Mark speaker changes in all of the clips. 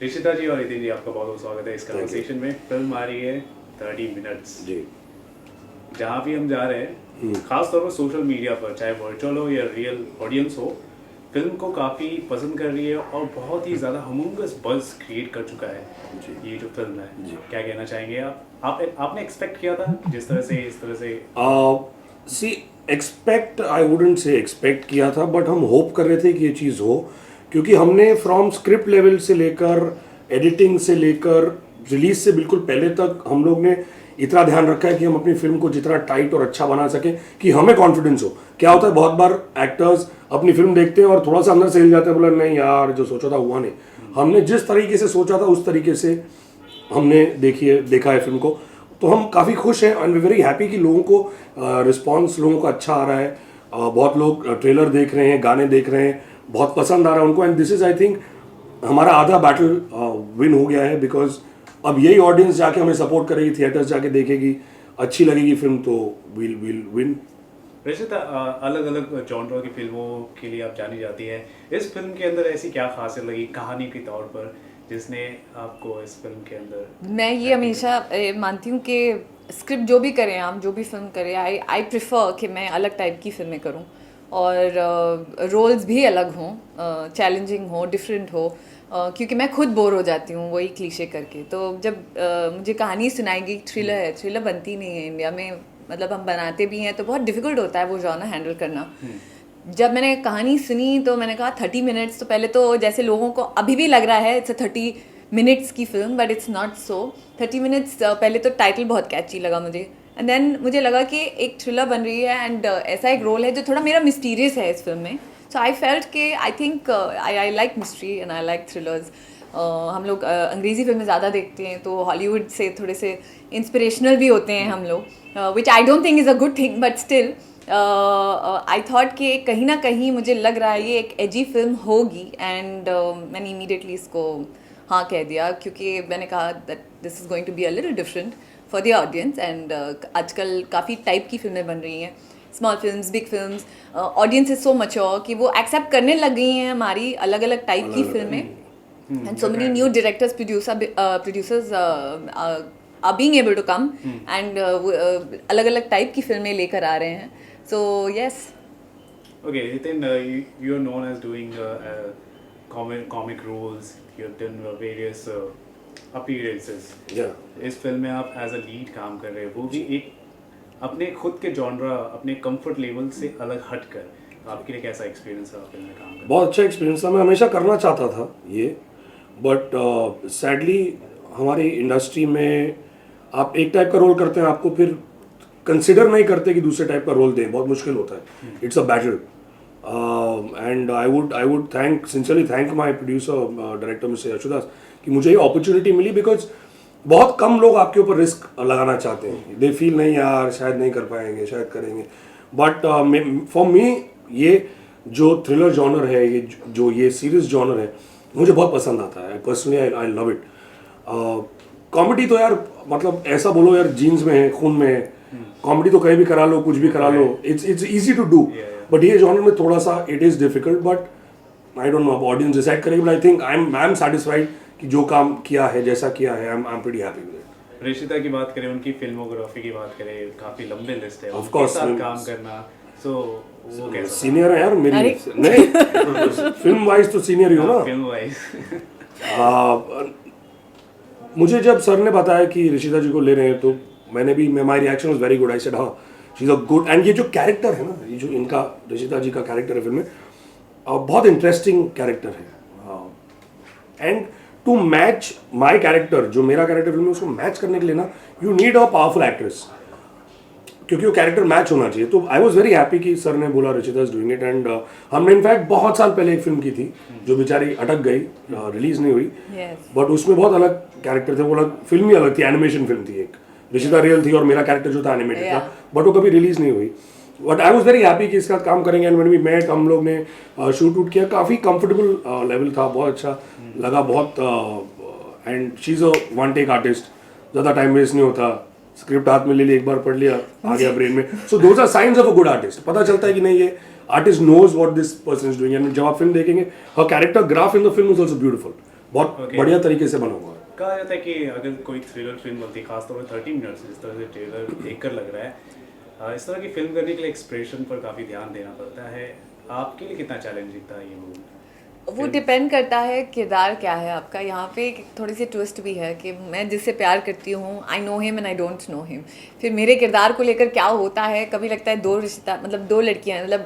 Speaker 1: ऋषिता जी और नितिन जी, आपका बहुत बहुत स्वागत है इस कन्वर्सेशन में। फिल्म आ रही है 30 मिनट्स जी। जहाँ भी हम जा रहे हैं, खास तौर पर सोशल मीडिया पर, चाहे वर्चुअल हो या रियल ऑडियंस हो, फिल्म को काफ़ी पसंद कर रही है और बहुत ही ज़्यादा ह्यूमंगस बज़ क्रिएट कर चुका है जी। ये जो फिल्म है जी। क्या कहना चाहेंगे आपने एक्सपेक्ट किया था जिस तरह से इस तरह से?
Speaker 2: See expect, I wouldn't say expect किया था, बट हम होप कर रहे थे कि ये चीज़ हो, क्योंकि हमने फ्रॉम स्क्रिप्ट लेवल से लेकर एडिटिंग से लेकर रिलीज से बिल्कुल पहले तक हम लोग ने इतना ध्यान रखा है कि हम अपनी फिल्म को जितना टाइट और अच्छा बना सकें कि हमें कॉन्फिडेंस हो। क्या होता है, बहुत बार एक्टर्स अपनी फिल्म देखते हैं और थोड़ा सा अंदर से हिल जाते हैं, बोला नहीं यार जो सोचा था हुआ नहीं। हमने जिस तरीके से सोचा था उस तरीके से हमने देखा है फिल्म को, तो हम काफ़ी खुश हैं एंड वी वेरी हैप्पी कि लोगों को रिस्पॉन्स लोगों का अच्छा आ रहा है। बहुत लोग ट्रेलर देख रहे हैं, गाने देख रहे हैं, बहुत पसंद आ रहा है उनको, and this is I think हमारा आधा बैटल विन हो गया है, बिकॉज अब यही ऑडियंस जाके हमें सपोर्ट करेगी, थिएटर्स जाके देखेगी, अच्छी लगेगी फिल्म, तो विल विन।
Speaker 1: ऋषिता, अलग अलग जॉनर की फिल्मों के लिए आप जानी जाती है, इस फिल्म के अंदर ऐसी क्या खासियत लगी कहानी के तौर पर जिसने आपको इस फिल्म के अंदर?
Speaker 3: मैं ये हमेशा मानती हूँ कि स्क्रिप्ट जो भी करें, आप जो भी फिल्म करें, आई प्रिफर कि मैं अलग टाइप की फिल्में करूँ और रोल्स भी अलग हों, चैलेंजिंग हो, डिफरेंट हो, क्योंकि मैं खुद बोर हो जाती हूँ वही क्लीशे करके। तो जब मुझे कहानी सुनाएगी, थ्रिलर है, थ्रिलर बनती नहीं है इंडिया में, मतलब हम बनाते भी हैं तो बहुत डिफिकल्ट होता है वो जॉनर हैंडल करना। जब मैंने कहानी सुनी तो मैंने कहा 30 मिनट्स, तो पहले तो जैसे लोगों को अभी भी लग रहा है इट्स 30 मिनट्स की film, but it's not so. 30 minutes पहले तो टाइटल बहुत कैची लगा मुझे, एंड देन मुझे लगा कि एक थ्रिलर बन रही है एंड ऐसा एक रोल है जो थोड़ा मेरा मिस्टीरियस है इस फिल्म में। सो आई फेल्ट के आई think I like mystery and I like thrillers. हम लोग अंग्रेज़ी फिल्में ज़्यादा देखते हैं, तो हॉलीवुड से थोड़े से इंस्पिरेशनल भी होते हैं हम लोग, which I don't think is a good thing, but still I thought कि कहीं ना कहीं मुझे लग रहा है ये एक एजी फिल्म होगी, एंड मैंने इमीडिएटली इसको हाँ कह दिया, क्योंकि मैंने कहा that this is going to be a little different for the audience. And आजकल काफ़ी टाइप की फिल्में बन रही हैं, small films, big films, audience is so mature कि वो एक्सेप्ट करने लग गई हैं हमारी अलग अलग टाइप की फिल्में, and so many new directors, producers are being able to come and अलग अलग टाइप की फिल्में लेकर आ रहे हैं। So yes.
Speaker 1: Okay Nitin, you are known as doing comic roles, you have done various appearances. इस फिल्म में आप एज अ लीड काम कर रहे हैं, वो भी एक अपने खुद के जॉनरा, अपने कंफर्ट लेवल से अलग हटकर। तो आपके लिए कैसा एक्सपीरियंस रहा फिल्म में काम करना?
Speaker 2: बहुत अच्छा एक्सपीरियंस था, मैं हमेशा करना चाहता था ये, बट सैडली हमारी इंडस्ट्री में आप एक टाइप का रोल करते हैं, आपको फिर कंसिडर नहीं करते कि दूसरे टाइप का रोल दें, बहुत मुश्किल होता है। It's a battle, and I would sincerely thank my producer director mister Yesudas कि मुझे ये अपॉर्चुनिटी मिली, बिकॉज बहुत कम लोग आपके ऊपर रिस्क लगाना चाहते हैं। दे फील नहीं यार शायद नहीं कर पाएंगे, शायद करेंगे, बट फॉर मी ये जो थ्रिलर जॉनर है, ये जो ये सीरीज जॉनर है, मुझे बहुत पसंद आता है। Personally I love it. Comedy तो यार मतलब ऐसा बोलो यार जीन्स में है, खून में है, कॉमेडी तो कहीं भी करा लो, कुछ भी करा लो, it's easy to do, but ये जॉनर में थोड़ा सा it is difficult, but I don't know, अब ऑडियंस डिसाइड करेगी, but I think I am satisfied कि जो काम किया है, जैसा किया है, I am pretty happy with it.
Speaker 1: Rishita की बात करें, उनकी फिल्मोग्राफी की बात करें, काफी लंबे लिस्ट है,
Speaker 2: ऑफ कोर्स
Speaker 1: काम करना, सो वो कैसा?
Speaker 2: सीनियर है यार मेरी, नहीं फिल्म वाइज तो सीनियर ही हो ना।
Speaker 1: फिल्म वाइज
Speaker 2: मुझे जब सर ने बताया कि ऋषिता जी को ले रहे हैं, तो मैंने भी, my reaction was very good. I said हाँ she is a good, and ये जो कैरेक्टर है ना, ये जो इनका ऋषिता जी का कैरेक्टर है फिल्म में, बहुत इंटरेस्टिंग कैरेक्टर है, and to match my character, जो मेरा कैरेक्टर फिल्म में, उसको मैच करने के लिए ना you need a powerful actress, क्योंकि वो कैरेक्टर मैच होना चाहिए। तो आई वॉज वेरी हैप्पी कि सर ने बोला Rishita is doing it, and हमने इनफैक्ट बहुत साल पहले एक फिल्म की थी जो बेचारी अटक गई, रिलीज नहीं हुई, बट उसमें बहुत अलग कैरेक्टर थे, वो अलग फिल्म ही अलग थी, एनिमेशन फिल्म थी एक, ऋषिता रियल थी और मेरा कैरेक्टर जो था एनिमेटेड था, बट वो कभी रिलीज नहीं हुई। But I was very happy कि इसका काम करेंगे, एंड व्हेन वी मेट, हम लोग ने शूट वूट किया, काफ़ी कंफर्टेबल लेवल था, बहुत अच्छा लगा, बहुत, and she is a one take artist, ज़्यादा टाइम वेस्ट नहीं होता, स्क्रिप्ट हाथ में ले लिया, एक बार पढ़ लिया, आ गया ब्रेन में। So those are signs of a good artist, पता चलता है कि नहीं ये artist knows what this person is doing, and जब आप फिल्म देखेंगे, हर character graph in the film is also beautiful, बहुत
Speaker 1: Okay.
Speaker 2: बढ़िया तरीके से बना हुआ है।
Speaker 1: कहा जाता है कि अगर कोई थ्रिलर फिल्म बनती है, खासतौर पर 30 मिनट्स जिस तरह से ट्रेलर देखकर लग रहा है, इस तरह की फिल्म करने के लिए एक्सप्रेशन पर काफ़ी ध्यान देना पड़ता है। आपके लिए कितना चैलेंजिंग था ये मूवी?
Speaker 3: वो डिपेंड करता है किरदार क्या है आपका। यहाँ पे एक थोड़ी सी ट्विस्ट भी है कि मैं जिससे प्यार करती हूँ, I know him and I don't know him. फिर मेरे किरदार को लेकर क्या होता है, कभी लगता है दो रिश्ता, मतलब दो लड़कियाँ, मतलब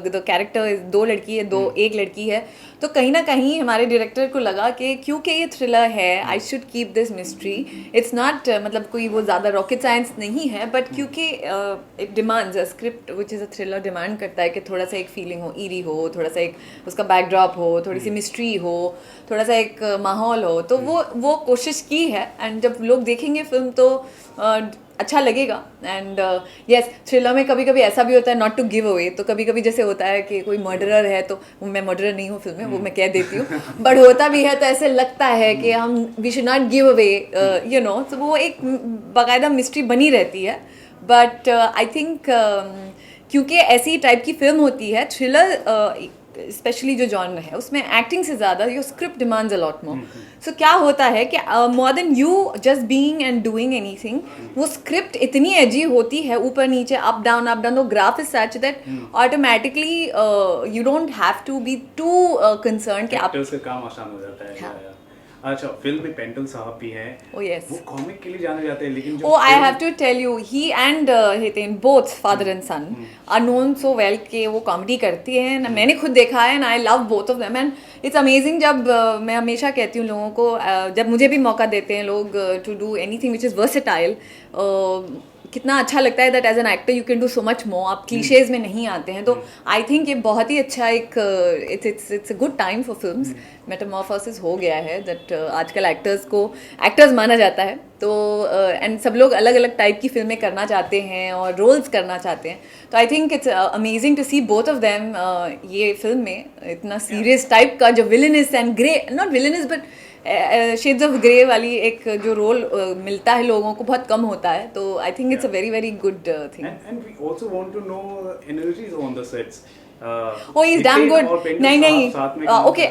Speaker 3: द कैरेक्टर दो लड़की है, एक लड़की है। तो कहीं ना कहीं हमारे डायरेक्टर को लगा कि क्योंकि ये थ्रिलर है, I should keep this mystery. It's not मतलब कोई वो ज़्यादा रॉकेट साइंस नहीं है, बट क्योंकि it demands a script which is a thriller, demand करता है कि थोड़ा सा एक फीलिंग हो, ईरी हो, थोड़ा सा एक उसका बैकड्रॉप हो, थोड़ी सी मिस्ट्री हो, थोड़ा सा एक माहौल हो। तो वो कोशिश की है, एंड जब लोग देखेंगे फिल्म तो अच्छा लगेगा। एंड यस, थ्रिलर में कभी कभी ऐसा भी होता है, नॉट टू गिव अवे, तो कभी कभी जैसे होता है कि कोई मर्डरर है, तो मैं मर्डरर नहीं हूँ फिल्म में, वो मैं कह देती हूँ, बट होता भी है तो ऐसे लगता है कि हम we should not give away, you know. तो वो एक बाकायदा मिस्ट्री बनी रहती है। बट आई थिंक क्योंकि ऐसी टाइप की फिल्म होती है थ्रिलर, स्पेशली जो जॉनर है उसमें एक्टिंग से ज़्यादा your script demands a lot more. So क्या होता है कि more than you just being and doing anything, वो स्क्रिप्ट इतनी एजी होती है, ऊपर नीचे up down, the graph is such that automatically you don't have to be too concern कि आप
Speaker 1: एक्टर्स का काम आसान हो जाता है।
Speaker 3: हाँ।
Speaker 1: अच्छा, फिल्म में पेंटल साहब भी हैं।
Speaker 3: Oh, yes.
Speaker 1: वो कॉमिक के लिए जाने जाते हैं, लेकिन जो
Speaker 3: Oh, I have to tell you, he and Hiten, both father and son, are known so well कि वो कॉमेडी करती हैं ना। मैंने खुद देखा है and I love both of them and it's amazing। जब मैं हमेशा कहती हूँ लोगों को, जब मुझे भी मौका देते हैं लोग to do anything which is versatile, कितना अच्छा लगता है that as an actor you can do so much more. आप क्लीशेज में नहीं आते हैं, तो आई थिंक ये बहुत ही अच्छा एक it's a good time for films. Metamorphosis हो गया है दैट आजकल एक्टर्स को एक्टर्स माना जाता है, तो एंड सब लोग अलग अलग टाइप की फिल्में करना चाहते हैं और रोल्स करना चाहते हैं। तो I think it's amazing to see both of them ये फिल्म में इतना सीरियस टाइप का जो villainous and grey, not villainous but shades of grey वाली एक जो रोल मिलता है लोगों को बहुत कम होता है। तो I think it's a very very good thing.
Speaker 1: and we also want to know energies on the sets.
Speaker 3: Oh, he's damn good. नहीं
Speaker 1: साथ में
Speaker 3: okay,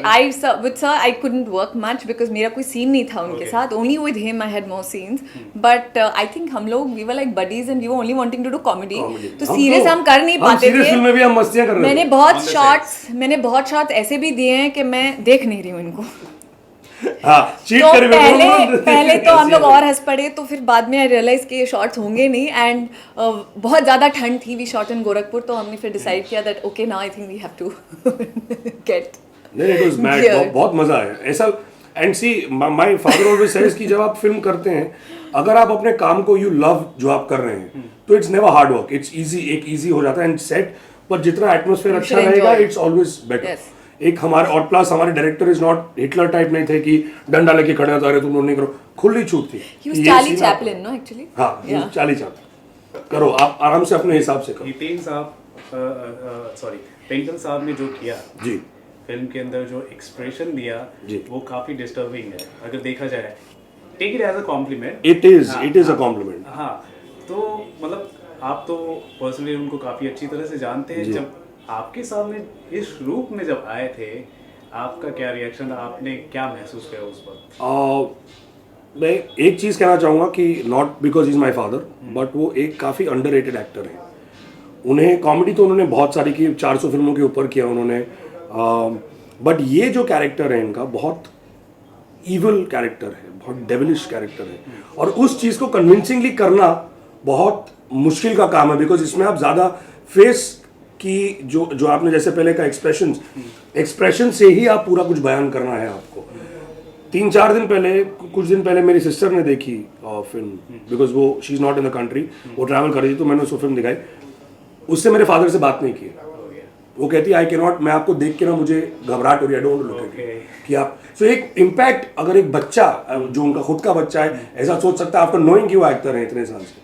Speaker 3: with sir I couldn't work much because मेरा कोई सीन नहीं था उनके साथ, only with him I had more scenes, but I think हम लोग we were like buddies and we were only wanting to do comedy, तो serious हम कर नहीं पाते थे।
Speaker 2: सीरियस फिल्म में भी हम मस्तियां कर रहे थे।
Speaker 3: मैंने बहुत शॉट्स ऐसे भी दिए हैं कि मैं देख नहीं रही हूँ इनको।
Speaker 2: हाँ, चीट
Speaker 3: तो
Speaker 2: कर
Speaker 3: पहले तो हम लोग और हंस पड़े, तो फिर बाद में आई रियलाइज कि ये शॉट्स होंगे नहीं, एंड बहुत ज़्यादा ठंड थी, वी शॉट इन गोरखपुर, तो हमने फिर डिसाइड किया that okay now I think we have to get.
Speaker 2: नहीं, इट वाज मैड, बहुत मजा आया ऐसा। And see my father always says कि जब आप फिल्म करते हैं, अगर आप अपने काम को यू लव जो आप कर रहे हैं, तो it's never hard work, it's easy, एक इजी हो जाता है। एंड सेट पर जितना एटमॉस्फेयर अच्छा रहेगा, इट्स ऑलवेज बेटर। एक हमारे और प्लस हमारे director is not Hitler type नहीं थे कि डंडा लेके खड़े होता रहे तुम लोग नहीं करो, खुली छूट थी।
Speaker 3: He was Charlie Chaplin, no actually?
Speaker 2: हाँ, चार्ली चैपलिन। करो आप आराम से अपने हिसाब से करो।
Speaker 1: हितेन साहब, सॉरी, पेंटल साहब ने जो किया
Speaker 2: जी,
Speaker 1: फिल्म के अंदर जो एक्सप्रेशन दिया
Speaker 2: जी,
Speaker 1: वो काफी डिस्टर्बिंग है अगर देखा जाए। Take it as a compliment.
Speaker 2: It is a compliment.
Speaker 1: हाँ, तो मतलब आप तो पर्सनली उनको काफी अच्छी तरह से जानते हैं। जब आपके सामने इस रूप में जब आए थे, आपका क्या रिएक्शन, आपने क्या महसूस किया उस वक्त?
Speaker 2: मैं एक चीज़ कहना चाहूँगा कि not because is my father, but वो एक काफ़ी अंडररेटेड एक्टर हैं। उन्हें कॉमेडी तो उन्होंने बहुत सारी की, 400 फिल्मों के ऊपर किया उन्होंने, बट ये जो कैरेक्टर है इनका बहुत ईवल कैरेक्टर है, बहुत डेविलिश कैरेक्टर है, और उस चीज़ को कन्विंसिंगली करना बहुत मुश्किल का काम है, बिकॉज इसमें आप ज़्यादा फेस कि जो आपने जैसे पहले का एक्सप्रेशन से ही आप पूरा कुछ बयान करना है आपको। 3-4 दिन पहले, कुछ दिन पहले मेरी सिस्टर ने देखी फिल्म, बिकॉज वो she is not in the country, वो ट्रैवल कर रही थी, तो मैंने उसको फिल्म दिखाई। उससे मेरे फादर से बात नहीं की। वो कहती आई कैन नॉट, मैं आपको देख के ना मुझे घबराहट हो रही है, डोंट लुक कि आप। सो एक इम्पैक्ट अगर एक बच्चा जो उनका खुद का बच्चा है ऐसा सोच सकता है आफ्टर नोइंग कि वो एक्टर है इतने साल से,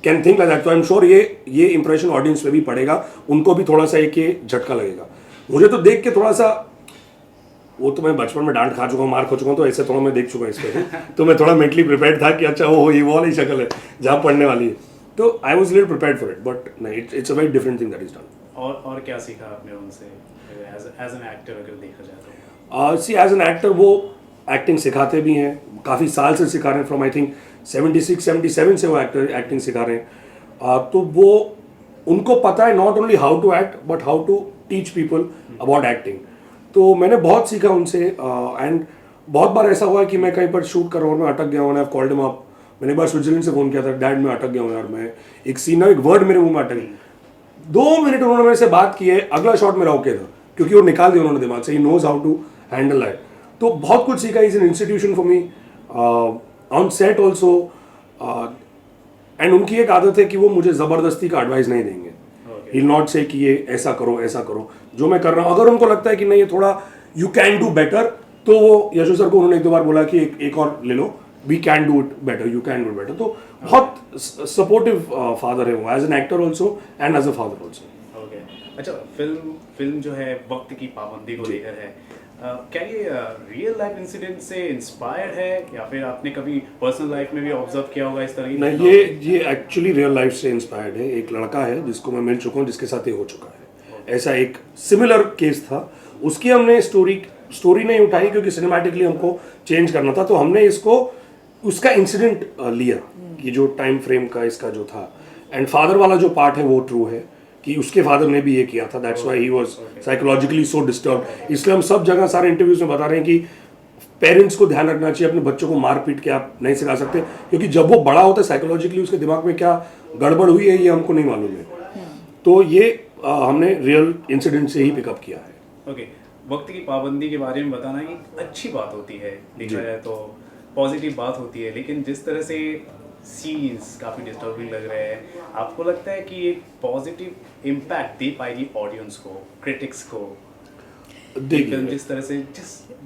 Speaker 2: कैन थिंक लाइक दैट। तो आई एम श्योर ये इंप्रेशन ऑडियंस पे भी पड़ेगा, उनको भी थोड़ा सा एक ये झटका लगेगा। मुझे तो देख के थोड़ा सा, वो तो मैं बचपन में डांट खा चुका हूँ, मार खा चुका हूँ, तो ऐसे थोड़ा मैं देख चुका हूँ इस पे, तो मैं थोड़ा मेंटली प्रिपेयर्ड था कि अच्छा वो वाली शक्ल है जहाँ पढ़ने वाली है, तो I was little prepared for it, but नहीं, it's a very different thing that is done.
Speaker 1: और क्या सीखा आपने उनसे एज एन एक्टर अगर देखा जाए तो?
Speaker 2: सी एज एन एक्टर वो एक्टिंग सिखाते भी हैं, काफ़ी साल से सिखा रहे हैं, फ्रॉम आई थिंक 76-77 से वो एक्टिंग सिखा रहे हैं। तो वो उनको पता है not only how to act but how to teach people about acting. तो मैंने बहुत सीखा उनसे एंड बहुत बार ऐसा हुआ है कि मैं कहीं पर शूट कर रहा हूँ, मैं अटक गया हूँ, आई कॉल्ड हिम अप। मैंने एक बार स्विट्जरलैंड से फ़ोन किया था, डैड मैं अटक गया हूँ यार, मैं एक सीन एक वर्ड मेरे मुंह में अटक गया। 2 मिनट उन्होंने मेरे से बात की है, अगला शॉट मेरा ओके था, क्योंकि वो निकाल दिया उन्होंने दिमाग से, he knows how to handle that. तो बहुत कुछ सीखा, is an institution for me on set also. And उनकी एक आदत है कि वो मुझे ज़बरदस्ती का एडवाइस नहीं देंगे, ही नॉट से कि ये ऐसा करो ऐसा करो। जो मैं कर रहा हूँ, अगर उनको लगता है कि नहीं ये थोड़ा यू कैन डू बेटर, तो वो यशो सर को उन्होंने 1-2 बार बोला कि एक और ले लो, we can do it better, you can do it better. तो बहुत सपोर्टिव फादर है वो, as an actor also and as a father also.
Speaker 1: Okay, अच्छा, फिल्म जो है वक्त की पाबंदी को लेकर है, क्या ये रियल लाइफ इंसिडेंट से इंस्पायर्ड है या फिर आपने कभी पर्सनल लाइफ में भी ऑब्जर्व किया होगा इस तरह की?
Speaker 2: नहीं, ये एक्चुअली रियल लाइफ से इंस्पायर्ड है। एक लड़का है जिसको मैं मिल चुका हूँ, जिसके साथ ये हो चुका है। ऐसा एक सिमिलर केस था, उसकी हमने स्टोरी नहीं उठाई क्योंकि सिनेमैटिकली हमको चेंज करना था, तो हमने इसको उसका इंसिडेंट लिया कि जो टाइम फ्रेम का इसका जो था। एंड फादर वाला जो पार्ट है वो ट्रू है कि उसके फादर ने भी ये किया था, that's why he was psychologically so disturb. इसलिए हम सब जगह सारे इंटरव्यूज में बता रहे हैं कि पेरेंट्स को ध्यान रखना चाहिए, अपने बच्चों को मार पीट के आप नहीं सिखा सकते, क्योंकि जब वो बड़ा होता है साइकोलॉजिकली उसके दिमाग में क्या गड़बड़ हुई है ये हमको नहीं मालूम है। तो ये हमने रियल इंसिडेंट से ही पिकअप किया है।
Speaker 1: ओके, वक्त की पाबंदी के बारे में बताना एक अच्छी बात होती है, देखा जाए तो पॉजिटिव बात होती है, लेकिन जिस तरह से सीन्स काफ़ी डिस्टर्बिंग लग रहे हैं, आपको लगता है कि एक पॉजिटिव इम्पैक्ट दे पाएगी ऑडियंस को, क्रिटिक्स को? फिल्म जिस तरह से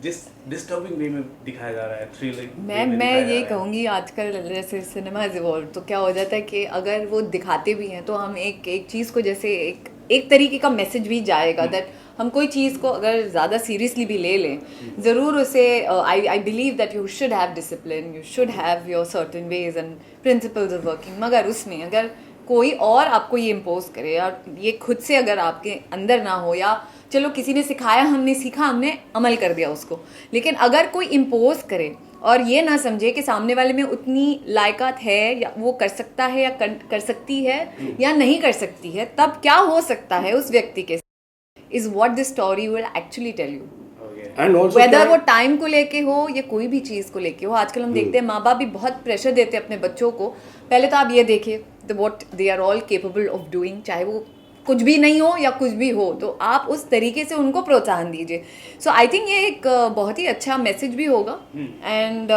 Speaker 1: जिस डिस्टर्बिंग वे में दिखाया जा रहा है, थ्रिलिंग
Speaker 3: मैं ये कहूँगी आजकल जैसे सिनेमा इज इवॉल्व, तो क्या हो जाता है कि अगर वो दिखाते भी हैं तो हम एक चीज़ को जैसे एक तरीके का मैसेज भी जाएगा दैट हम कोई चीज़ को अगर ज़्यादा सीरियसली भी ले लें, ज़रूर उसे I believe that you should have discipline, you should have your certain veg and principles of working, मगर उसमें अगर कोई और आपको ये इम्पोज करे और ये खुद से अगर आपके अंदर ना हो, या चलो किसी ने सिखाया, हमने सीखा, हमने अमल कर दिया उसको, लेकिन अगर कोई इम्पोज करे और ये ना समझे कि सामने वाले में उतनी लायकात है या वो कर सकता है या कर सकती है या नहीं कर सकती है, तब क्या हो सकता है उस व्यक्ति के is what this story will actually tell you.
Speaker 2: And also
Speaker 3: whether वो टाइम को लेके हो या कोई भी चीज़ को लेके हो। आजकल हम देखते हैं माँ बाप भी बहुत प्रेशर देते हैं अपने बच्चों को, पहले तो आप ये देखिए तो what they are all capable of doing, चाहे वो कुछ भी नहीं हो या कुछ भी हो, तो आप उस तरीके से उनको प्रोत्साहन दीजिए। सो आई थिंक ये एक बहुत ही अच्छा मैसेज भी होगा, एंड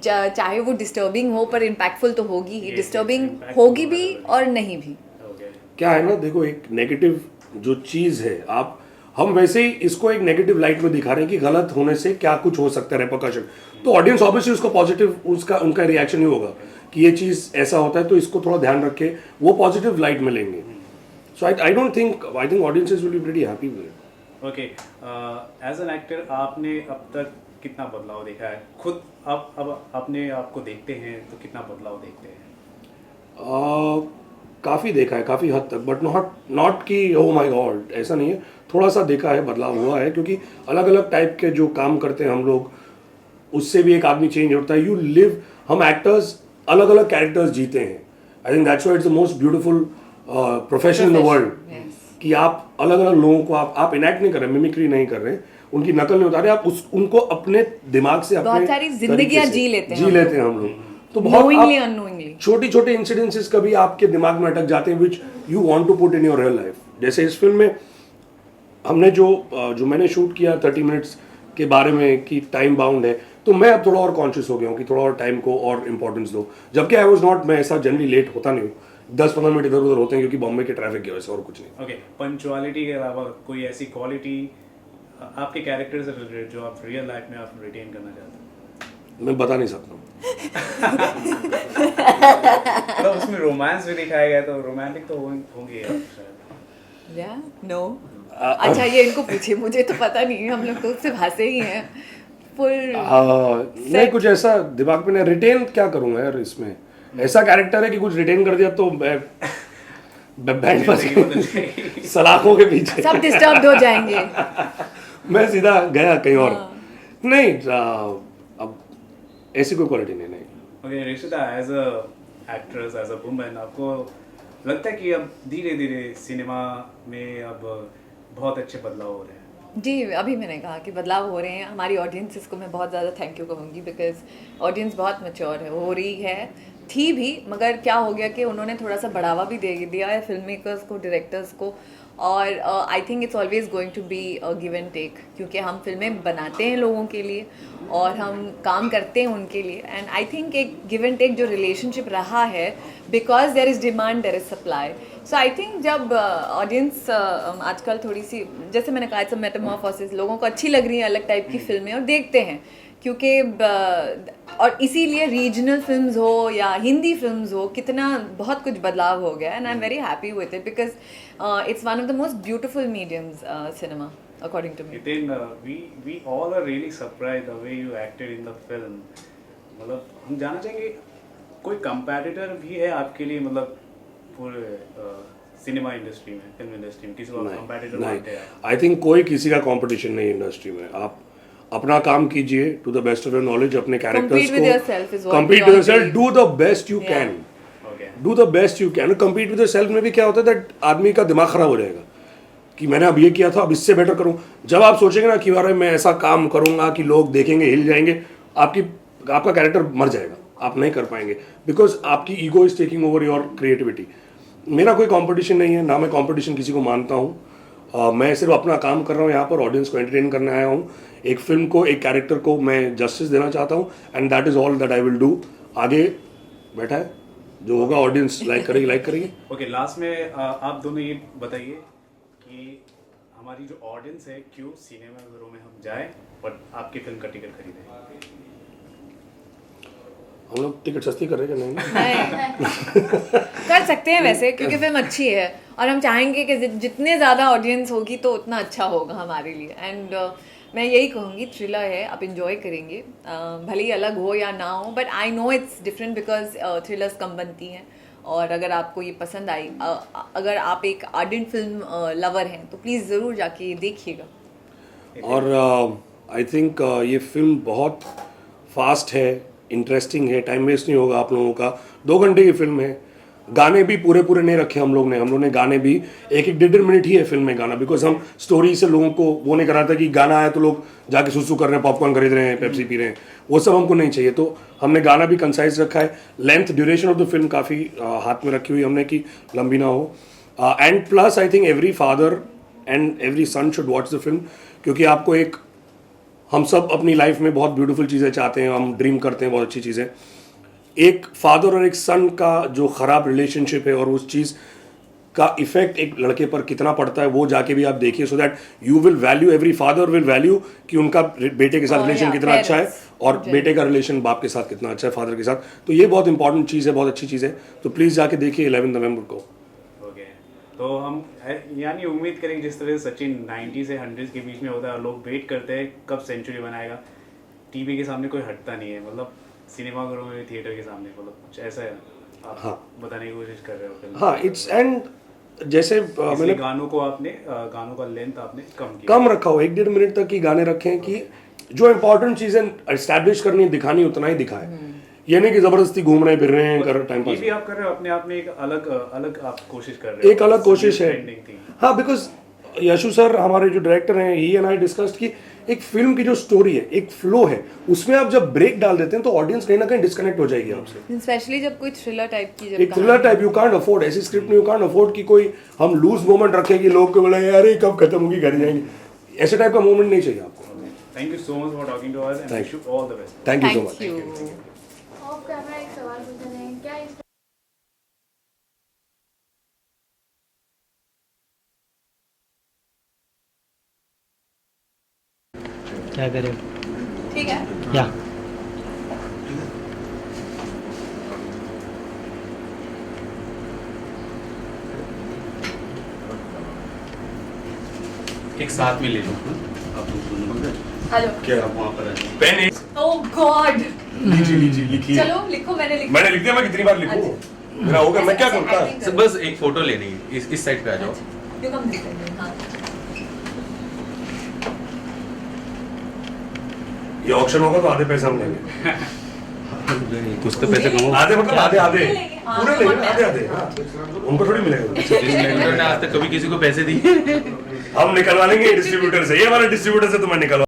Speaker 3: चाहे वो डिस्टर्बिंग हो पर इम्पैक्टफुल तो होगी ही, डिस्टर्बिंग होगी भी और नहीं भी।
Speaker 2: क्या है ना, देखो एक नेगेटिव जो चीज़ है, हम वैसे ही इसको एक नेगेटिव लाइट में दिखा रहे हैं कि गलत होने से क्या कुछ हो सकता है, रेपरकशन। तो ऑडियंस ऑब्वियसली उसको पॉजिटिव उनका रिएक्शन ही होगा कि ये चीज़ ऐसा होता है, तो इसको थोड़ा ध्यान रख के वो पॉजिटिव लाइट में लेंगे। So I think audiences will be pretty happy with it.
Speaker 1: Okay, as an actor आपने अब तक कितना बदलाव देखा है? खुद अब अपने आप को देखते हैं तो कितना बदलाव देखते हैं?
Speaker 2: काफ़ी देखा है, काफ़ी हद तक, बट नॉट कि ओ माय गॉड, ऐसा नहीं है। थोड़ा सा देखा है, बदलाव हुआ है, क्योंकि अलग अलग टाइप के जो काम करते हैं हम लोग, उससे भी एक आदमी चेंज होता है। हम एक्टर्स अलग अलग कैरेक्टर्स जीते हैं। I think that's why it's the most beautiful profession in the world, कि आप अलग अलग लोगों को आप इनैक्ट नहीं कर रहे, मिमिक्री नहीं कर रहे, उनकी नकल नहीं उतार रहे, आप उनको अपने दिमाग से
Speaker 3: बहुत सारी जिंदगियां जी लेते हैं हम
Speaker 2: लोग। तो बहुत
Speaker 3: छोटी
Speaker 2: छोटे इंसिडेंसेस कभी आपके दिमाग में अटक जाते हैं which you want to put in your real life. जैसे इस फिल्म में हमने जो मैंने शूट किया 30 मिनट्स के बारे में कि टाइम बाउंड है, तो मैं अब थोड़ा और कॉन्शियस हो गया हूँ कि थोड़ा और टाइम को और इम्पोर्टेंस दो, जबकि आई वॉज नॉट, मैं ऐसा जनरली लेट होता नहीं हूँ, 10-15 मिनट इधर उधर होते हैं क्योंकि बॉम्बे के ट्रैफिक की वजह से, और कुछ नहीं।
Speaker 1: ओके, पंक्चुअलिटी के अलावा कोई ऐसी क्वालिटी आपके कैरेक्टर से रिलेटेड जो आप रियल लाइफ में आप रिटेन करना चाहते हैं?
Speaker 2: मैं बता नहीं सकता हूँ।
Speaker 1: मतलब उसमें रोमांस भी दिखाया गया, तो रोमांटिक तो होंगे शायद।
Speaker 3: या नो, अच्छा ये इनको पूछिए, मुझे तो पता नहीं, हम लोग तो उससे भाषे ही हैं फुल।
Speaker 2: नहीं, कुछ ऐसा दिमाग में नहीं, रिटेन क्या करूँगा यार, इसमें ऐसा कैरेक्टर है कि कुछ रिटेन कर दिया तो बैंड बज सलाखों के पीछे
Speaker 3: सब डिस्टर्ब हो जाएंगे।
Speaker 2: मैं सीधा गया कहीं और। नहीं अब ऐसी कोई क्वालिटी नहीं
Speaker 1: okay Rishita, as a actress, as a woman, आपको लगता है कि अब धीरे धीरे सिनेमा में अब बहुत अच्छे बदलाव हो रहे हैं?
Speaker 3: जी, अभी मैंने कहा कि बदलाव हो रहे हैं। हमारी ऑडियंसेस को मैं बहुत ज़्यादा थैंक यू कहूँगी, बिकॉज ऑडियंस बहुत मैच्योर है, हो रही है, थी भी, मगर क्या हो गया कि उन्होंने थोड़ा सा बढ़ावा भी दे दिया है फिल्म मेकर्स को, डायरेक्टर्स को। और I think it's always going to be give and take, क्योंकि हम फिल्में बनाते हैं लोगों के लिए और हम काम करते हैं उनके लिए। एंड आई थिंक एक गिव एंड टेक जो रिलेशनशिप रहा है, because there is demand there is supply. So I think जब ऑडियंस आजकल थोड़ी सी, जैसे मैंने कहा, इट्स अ मेटामॉर्फोसिस, लोगों को अच्छी लग रही है अलग टाइप की फिल्में और देखते हैं, क्योंकि और इसीलिए रीजनल फिल्म्स हो या हिंदी फिल्म्स हो, कितना बहुत कुछ बदलाव हो गया, and I am very happy with it, because it's one of the most beautiful mediums, cinema, according to me.
Speaker 1: Then we all are really surprised the way you acted in the film. मतलब हम जानना चाहेंगे कोई कंपैटिटर भी है आपके लिए, मतलब पूरे सिनेमा इंडस्ट्री में, फिल्म इंडस्ट्री में किसी को कंपैटिटर मानते हैं?
Speaker 2: आई थिंक कोई किसी का कंपटीशन नहीं इंडस्ट्री में। आप अपना काम कीजिए to the best of your knowledge, अपने कैरेक्टर्स को compete with yourself, do the best you can, do the best you can. compete with yourself में भी क्या होता है दैट आदमी का दिमाग खराब हो जाएगा कि मैंने अब ये किया था, अब इससे बेटर करूं। जब आप सोचेंगे ना कि यार मैं ऐसा काम करूंगा कि लोग देखेंगे, हिल जाएंगे, आपका कैरेक्टर मर जाएगा, आप नहीं कर पाएंगे, बिकॉज आपकी ego is taking over your creativity. मेरा कोई कंपटीशन नहीं है, ना मैं कंपटीशन किसी को मानता हूँ। मैं सिर्फ अपना काम कर रहा हूँ, यहाँ पर ऑडियंस को एंटरटेन करने आया हूँ। एक फिल्म को, एक कैरेक्टर को मैं जस्टिस देना चाहता हूँ, and that is all that I will do. आगे बैठा है, जो होगा ऑडियंस लाइक करेगी।
Speaker 1: ओके, लास्ट में आप दोनों ये बताइए कि हमारी जो ऑडियंस है, क्यों सिनेमा घरों में हम जाएं और आपकी फिल्म का टिकट खरीदें?
Speaker 2: हम लोग टिकट सस्ती कर रहे हैं नहीं?
Speaker 3: कर सकते हैं वैसे, क्योंकि फिल्म अच्छी है और हम चाहेंगे कि जितने ज़्यादा ऑडियंस होगी तो उतना अच्छा होगा हमारे लिए। एंड मैं यही कहूँगी, थ्रिलर है, आप इंजॉय करेंगे, भले ही अलग हो या ना हो, but I know it's different because thrillers कम बनती हैं। और अगर आपको ये पसंद आई, अगर आप एक आर्डेंट फिल्म लवर हैं, तो प्लीज़ ज़रूर जाके देखिएगा।
Speaker 2: और आई थिंक ये फिल्म बहुत फास्ट है, इंटरेस्टिंग है, टाइम वेस्ट नहीं होगा आप लोगों का। 2 घंटे की फिल्म है, गाने भी पूरे नहीं रखे हम लोग ने गाने भी 1-1 मिनट ही है फिल्म में गाना, बिकॉज हम स्टोरी से लोगों को वो नहीं करा था कि गाना आया तो लोग जाके सुसु कर रहे हैं, पॉपकॉर्न खरीद रहे हैं, पेप्सी पी रहे हैं, वो सब हमको नहीं चाहिए। तो हमने गाना भी कंसाइज रखा है। Length, duration of the film काफ़ी हाथ में रखी हुई हमने कि लंबी ना हो। And plus I think every father and every son should watch the film, क्योंकि आपको एक, हम सब अपनी लाइफ में बहुत ब्यूटीफुल चीज़ें चाहते हैं, हम ड्रीम करते हैं बहुत अच्छी चीज़ें। एक फादर और एक सन का जो ख़राब रिलेशनशिप है और उस चीज़ का इफेक्ट एक लड़के पर कितना पड़ता है, वो जाके भी आप देखिए, so that you will value, every father will value कि उनका बेटे के साथ रिलेशन कितना अच्छा है और बेटे का रिलेशन बाप के साथ कितना अच्छा है, फादर के साथ। तो ये बहुत इंपॉर्टेंट चीज़ है, बहुत अच्छी चीज़ है। तो प्लीज़ जाके देखिए 11 नवंबर को।
Speaker 1: ओके, तो हम यानी उम्मीद करेंगे जिस तरह से सचिन 90 से 100 के बीच में होता है और लोग वेट करते हैं कब सेंचुरी बनाएगा, टीवी के सामने कोई हटता नहीं है, मतलब सिनेमा घरों में, थिएटर के सामने, मतलब कुछ ऐसा है आप बताने की कोशिश कर रहे हो?
Speaker 2: हाँ, इट्स एंड जैसे मैंने
Speaker 1: गानों का लेंथ आपने
Speaker 2: कम रखा हो, 1-1.5 मिनट तक ही गाने रखे हैं कि जो इंपॉर्टेंट चीजें एस्टैब्लिश करनी है, दिखानी उतना ही दिखाए। ये नहीं कि जबरदस्ती घूम रहे फिर रहे हैं, कर टाइम पास।
Speaker 1: ये भी आप कर रहे हो अपने आप में, एक अलग आप कोशिश कर रहे हो,
Speaker 2: एक अलग कोशिश है। हाँ, बिकॉज यशु सर हमारे जो डायरेक्टर हैं, ही एंड आई डिस्कस्ड कि एक फिल्म की जो स्टोरी है, एक फ्लो है, उसमें आप जब ब्रेक डाल देते हैं तो ऑडियंस कहीं ना कहीं डिस्कनेक्ट हो जाएगी आपसे।
Speaker 3: स्पेशली जब कोई थ्रिलर टाइप की,
Speaker 2: एक thriller type you can't afford, ऐसी स्क्रिप्ट में यू कांट अफोर्ड कि कोई हम लूज मोमेंट रखेंगे, लोग को बोले यार ये कब खत्म होगी, घर जाएंगे, ऐसे टाइप का मोमेंट नहीं चाहिए आपको।
Speaker 1: Thank you so much for talking to us and wish you all the best.
Speaker 2: Thank you so much.
Speaker 4: Off camera एक सवाल पूछना है, क्या इस
Speaker 5: क्या करें?
Speaker 3: ठीक है,
Speaker 5: या
Speaker 6: एक साथ में ले लो आप दोनों।
Speaker 3: हेलो,
Speaker 2: क्या
Speaker 6: आप वहाँ पर
Speaker 2: पेन
Speaker 3: ओह गॉड,
Speaker 2: लिखिए।
Speaker 3: चलो लिखो, मैंने
Speaker 2: लिख दिया, मैं कितनी बार लिखूं? मेरा हो गया, मैं क्या करता?
Speaker 6: अच्छा, बस एक फोटो लेनी है, इस साइड पे आ जाओ।
Speaker 3: यू कम दिस, हाँ
Speaker 2: ये ऑक्शन होगा तो आधे पैसे हम लेंगे।
Speaker 6: कुछ तो पैसे कमाओ।
Speaker 2: आधे मतलब आधे पूरे लेंगे, आधे हाँ। उनको थोड़ी मिलेगा।
Speaker 6: डिस्ट्रीब्यूटर ने आज तक कभी किसी को पैसे दिए?
Speaker 2: हम निकलवा लेंगे डिस्ट्रीब्यूटर से, ये वाला डिस्ट्रीब्यूटर से तुम्हें निकलवा